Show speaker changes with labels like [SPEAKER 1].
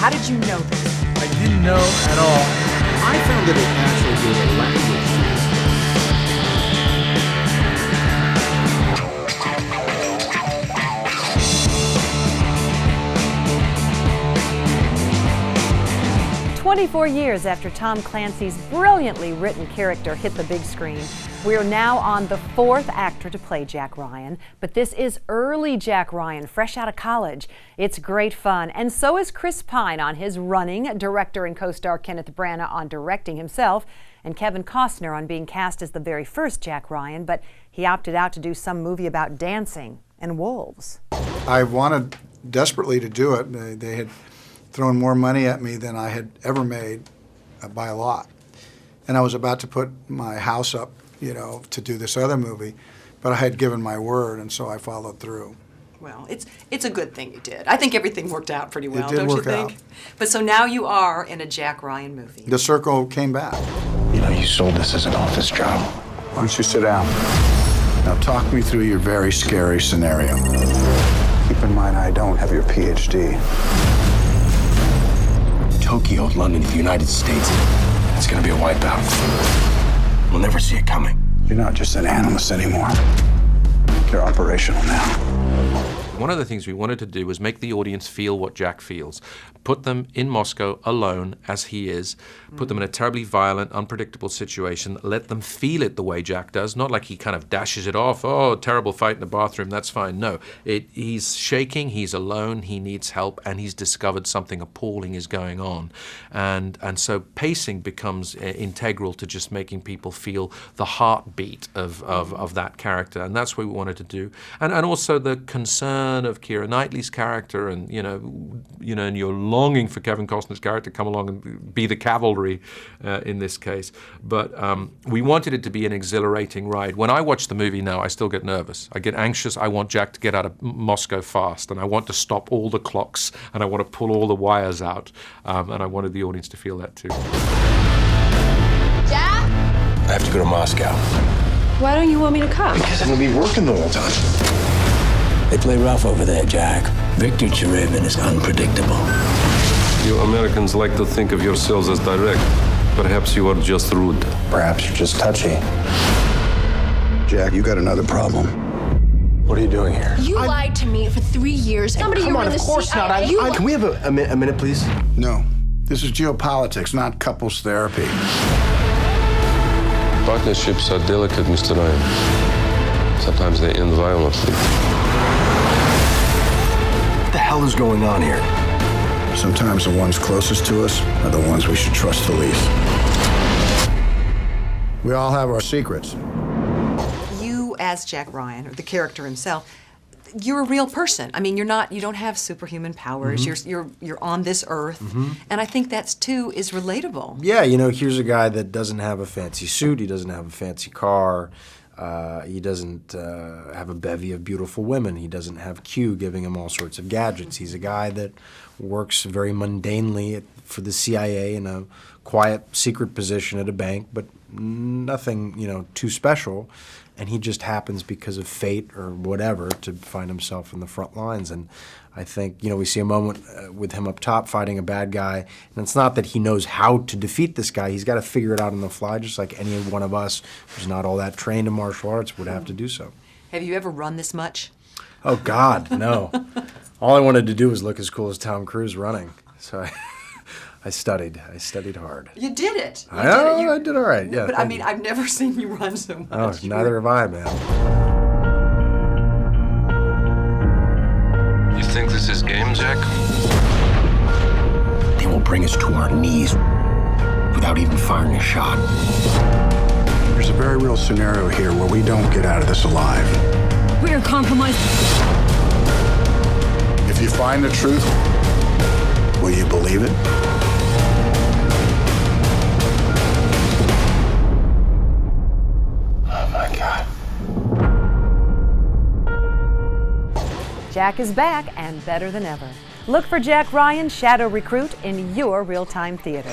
[SPEAKER 1] How did you know this?
[SPEAKER 2] I didn't know at all. I found that it actually gave a language.
[SPEAKER 3] 24 years after Tom Clancy's brilliantly written character hit the big screen, we are now on the fourth actor to play Jack Ryan. But this is early Jack Ryan, fresh out of college. It's great fun, and so is Chris Pine on his running, director and co-star Kenneth Branagh on directing himself, and Kevin Costner on being cast as the very first Jack Ryan, but he opted out to do some movie about dancing and wolves.
[SPEAKER 4] I wanted desperately to do it. They had thrown more money at me than I had ever made by a lot. And I was about to put my house up, to do this other movie, but I had given my word, and so I followed through.
[SPEAKER 1] Well, it's a good thing you did. I think everything worked out pretty well,
[SPEAKER 4] It did
[SPEAKER 1] don't you
[SPEAKER 4] work
[SPEAKER 1] think?
[SPEAKER 4] out.
[SPEAKER 1] But so now you are in a Jack Ryan movie.
[SPEAKER 4] The circle came back.
[SPEAKER 5] You sold this as an office job.
[SPEAKER 4] Why don't you sit down? Now talk me through your very scary scenario.
[SPEAKER 5] Keep in mind, I don't have your PhD.
[SPEAKER 6] Tokyo, London, the United States. It's gonna be a wipeout. We'll never see it coming.
[SPEAKER 5] You're not just an analyst anymore. You're operational now.
[SPEAKER 7] One of the things we wanted to do was make the audience feel what Jack feels. Put them in Moscow alone, as he is. Put them in a terribly violent, unpredictable situation. Let them feel it the way Jack does. Not like he kind of dashes it off. Oh, terrible fight in the bathroom, that's fine. No, he's shaking, he's alone, he needs help, and he's discovered something appalling is going on. And so pacing becomes integral to just making people feel the heartbeat of that character. And that's what we wanted to do. And also the concern of Keira Knightley's character, and and you're longing for Kevin Costner's character to come along and be the cavalry in this case. But we wanted it to be an exhilarating ride. When I watch the movie now, I still get nervous. I get anxious. I want Jack to get out of Moscow fast, and I want to stop all the clocks, and I want to pull all the wires out, and I wanted the audience to feel that too.
[SPEAKER 8] Jack?
[SPEAKER 6] I have to go to Moscow.
[SPEAKER 8] Why don't you want me to come?
[SPEAKER 6] Because I'm gonna be working the whole time. They play rough over there, Jack. Victor Cherevin is unpredictable.
[SPEAKER 9] You Americans like to think of yourselves as direct. Perhaps you are just rude.
[SPEAKER 5] Perhaps you're just touchy. Jack, you got another problem.
[SPEAKER 6] What are you doing here?
[SPEAKER 8] You lied to me for 3 years. Somebody
[SPEAKER 6] Come
[SPEAKER 8] you
[SPEAKER 6] on,
[SPEAKER 8] were in
[SPEAKER 6] of
[SPEAKER 8] the
[SPEAKER 6] course not. Can we have a minute, please?
[SPEAKER 4] No, this is geopolitics, not couples therapy.
[SPEAKER 9] Partnerships are delicate, Mr. Ryan. Sometimes they end violently.
[SPEAKER 6] What the hell is going on here?
[SPEAKER 4] Sometimes the ones closest to us are the ones we should trust the least. We all have our secrets.
[SPEAKER 1] You, as Jack Ryan, or the character himself, you're a real person. I mean, you don't have superhuman powers.
[SPEAKER 10] Mm-hmm.
[SPEAKER 1] You're on this earth, and I think that's too is relatable.
[SPEAKER 10] Yeah, here's a guy that doesn't have a fancy suit. He doesn't have a fancy car. He doesn't have a bevy of beautiful women. He doesn't have Q giving him all sorts of gadgets. He's a guy that works very mundanely for the CIA in a quiet, secret position at a bank, but nothing, too special. And he just happens, because of fate or whatever, to find himself in the front lines. And I think, we see a moment with him up top fighting a bad guy, and it's not that he knows how to defeat this guy. He's got to figure it out on the fly, just like any one of us who's not all that trained in martial arts would have to do so.
[SPEAKER 1] Have you ever run this much?
[SPEAKER 10] Oh, God, no. All I wanted to do was look as cool as Tom Cruise running. So I studied hard.
[SPEAKER 1] You did it.
[SPEAKER 10] I did all right, yeah.
[SPEAKER 1] But I mean, I've never seen you run so much.
[SPEAKER 10] Oh, neither have I, man.
[SPEAKER 9] You think this is game, Jack?
[SPEAKER 6] They will bring us to our knees without even firing a shot.
[SPEAKER 5] There's a very real scenario here where we don't get out of this alive.
[SPEAKER 8] We are compromised.
[SPEAKER 4] If you find the truth, will you believe it?
[SPEAKER 6] Oh, my God.
[SPEAKER 3] Jack is back and better than ever. Look for Jack Ryan, Shadow Recruit in your real-time theater.